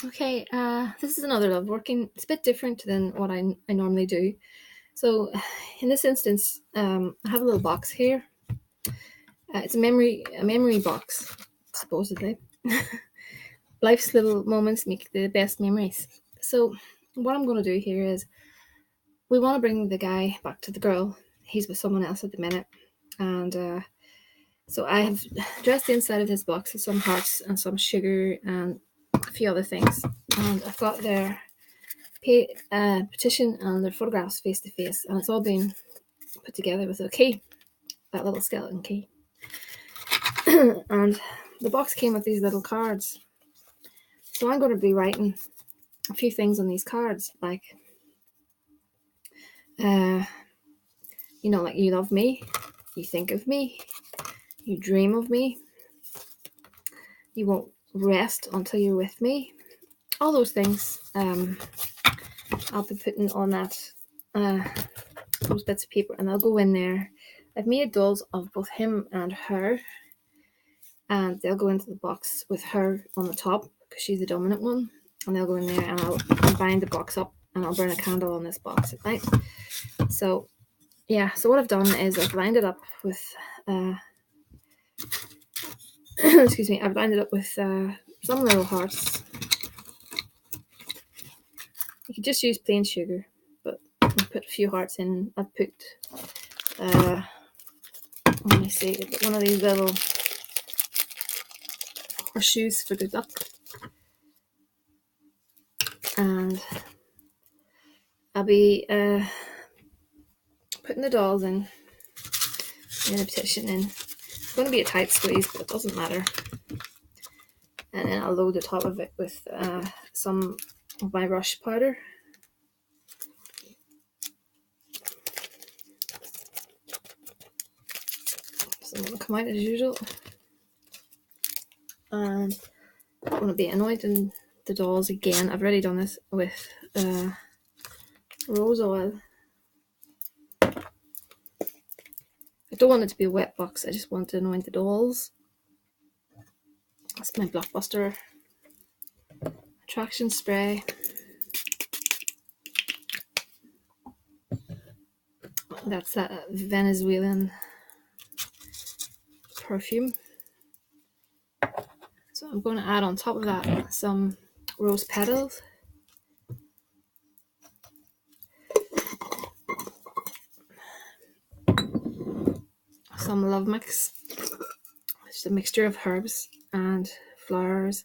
Okay, this is another love working. It's a bit different than what I normally do. So, in this instance, I have a little box here. It's a memory box, supposedly. Life's little moments make the best memories. So, what I'm going to do here is we want to bring the guy back to the girl. He's with someone else at the minute, and so I have dressed the inside of this box with some hearts and some sugar and a few other things, and I've got their petition and their photographs face to face, and it's all been put together with a key, that little skeleton key. And the box came with these little cards. So I'm going to be writing a few things on these cards, like, like you love me, you think of me, you dream of me, you won't rest until you're with me. All those things I'll be putting on those bits of paper, and they'll go in there. I've made dolls of both him and her, and they'll go into the box with her on the top because she's the dominant one, and they'll go in there, and I'll bind the box up, and I'll burn a candle on this box at night. So what I've done is I've lined it up with excuse me, I've lined it up with some little hearts. You could just use plain sugar, but I've put a few hearts in. I've put let me see, I've got one of these little horseshoes for good luck, and I'll be putting the dolls in a petition in. It's going to be a tight squeeze, but it doesn't matter. And then I'll load the top of it with some of my rush powder. So I'm going to come out as usual. And I'm going to be anointing the dolls again. I've already done this with rose oil. I don't want it to be a wet box. I just want to anoint the dolls. That's my blockbuster attraction spray. That's that Venezuelan perfume. So I'm going to add on top of that some rose petals. Some love mix. It's a mixture of herbs and flowers.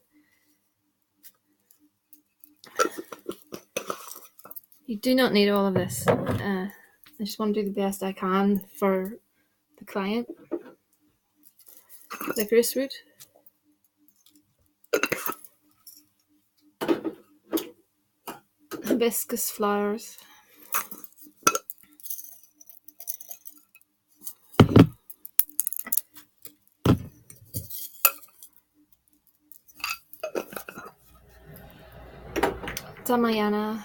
You do not need all of this. I just want to do the best I can for the client. Licorice root. Hibiscus flowers. Damayana.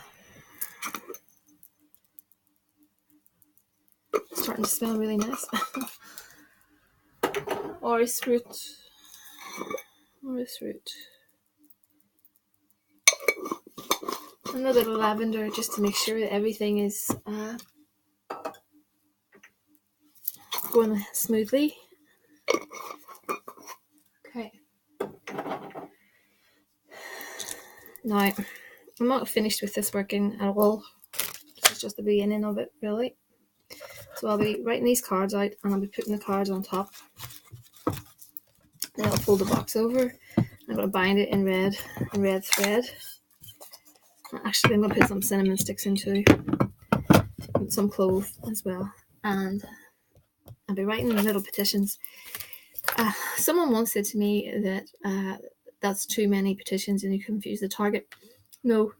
Starting to smell really nice. Orris root. And a little lavender, just to make sure that everything is going smoothly. Okay. Now, I'm not finished with this working at all. This is just the beginning of it, really. So I'll be writing these cards out, and I'll be putting the cards on top. Then I'll fold the box over. I'm going to bind it in red thread. Actually, I'm going to put some cinnamon sticks into some clove as well. And I'll be writing little petitions. Someone once said to me that that's too many petitions and you confuse the target. No,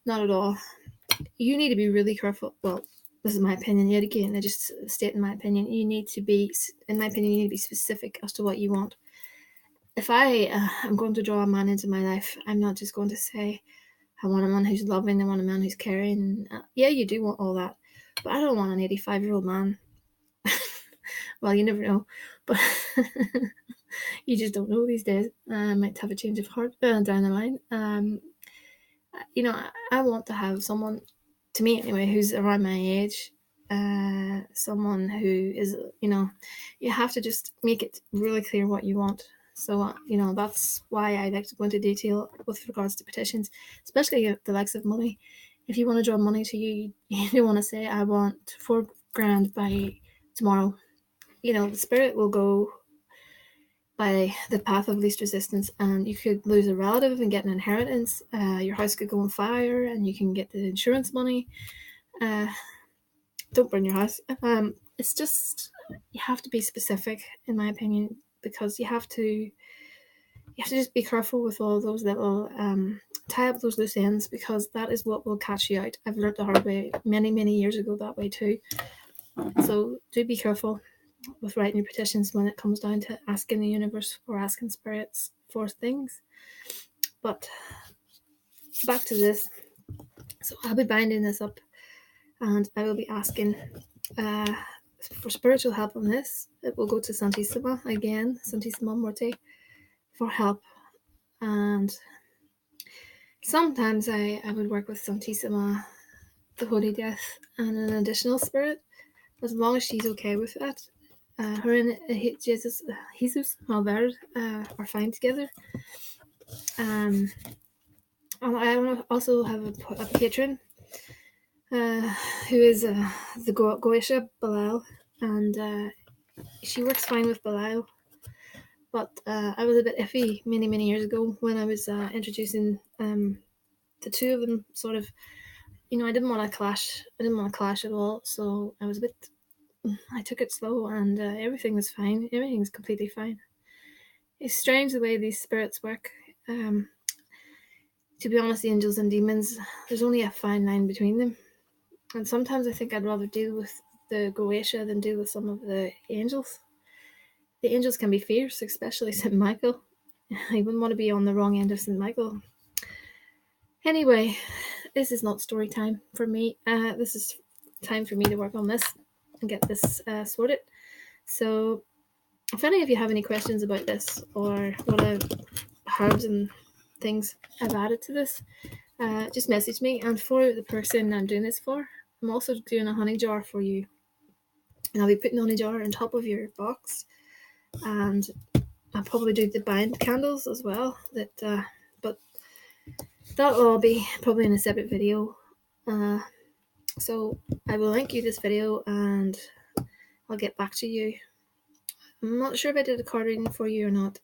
not at all. You need to be really careful. Well, this is my opinion yet again. I just state in my opinion. You need to be specific as to what you want. If I am going to draw a man into my life, I'm not just going to say, I want a man who's loving, I want a man who's caring. Yeah, you do want all that, but I don't want an 85-year-old man. Well, you never know, but you just don't know these days. I might have a change of heart down the line. I want to have someone, to me anyway, who's around my age. Someone who is, you have to just make it really clear what you want. So, that's why I like to go into detail with regards to petitions, especially the likes of money. If you want to draw money to you, you don't want to say, I want 4 grand by tomorrow. The spirit will go by the path of least resistance, and you could lose a relative and get an inheritance. Your house could go on fire, and you can get the insurance money. Don't burn your house. It's just, you have to be specific, in my opinion, because you have to just be careful with all those little tie up those loose ends, because that is what will catch you out. I've learned the hard way many years ago that way too. So do be careful with writing your petitions when it comes down to asking the universe or asking spirits for things. But back to this. So I'll be binding this up, and I will be asking for spiritual help on this. It will go to Santissima again, Santissima Morte, for help. And sometimes I would work with Santissima, the Holy Death, and an additional spirit, as long as she's okay with that. Her and Jesus Malverde are fine together. I also have a patron who is the Goisha Belial, and she works fine with Belial. But I was a bit iffy many years ago when I was introducing the two of them. Sort of, I didn't want to clash. I didn't want to clash at all. So I was a bit. I took it slow, and everything was fine. Everything's completely fine. It's strange the way these spirits work. To be honest, the angels and demons, there's only a fine line between them. And sometimes I think I'd rather deal with the Goetia than deal with some of the angels. The angels can be fierce, especially St. Michael. I wouldn't want to be on the wrong end of St. Michael. Anyway, this is not story time for me. This is time for me to work on this and get this sorted. So if any of you have any questions about this, or what herbs and things I've added to this, just message me. And for the person I'm doing this for, I'm also doing a honey jar for you, and I'll be putting the honey jar on top of your box, and I'll probably do the bind candles as well. But that'll all be probably in a separate video. So I will link you this video, and I'll get back to you. I'm not sure if I did a card reading for you or not.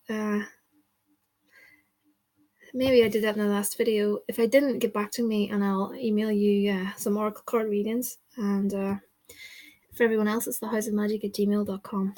Maybe I did that in the last video. If I didn't, get back to me and I'll email you some oracle card readings. And for everyone else, it's thehouseofmagick@gmail.com.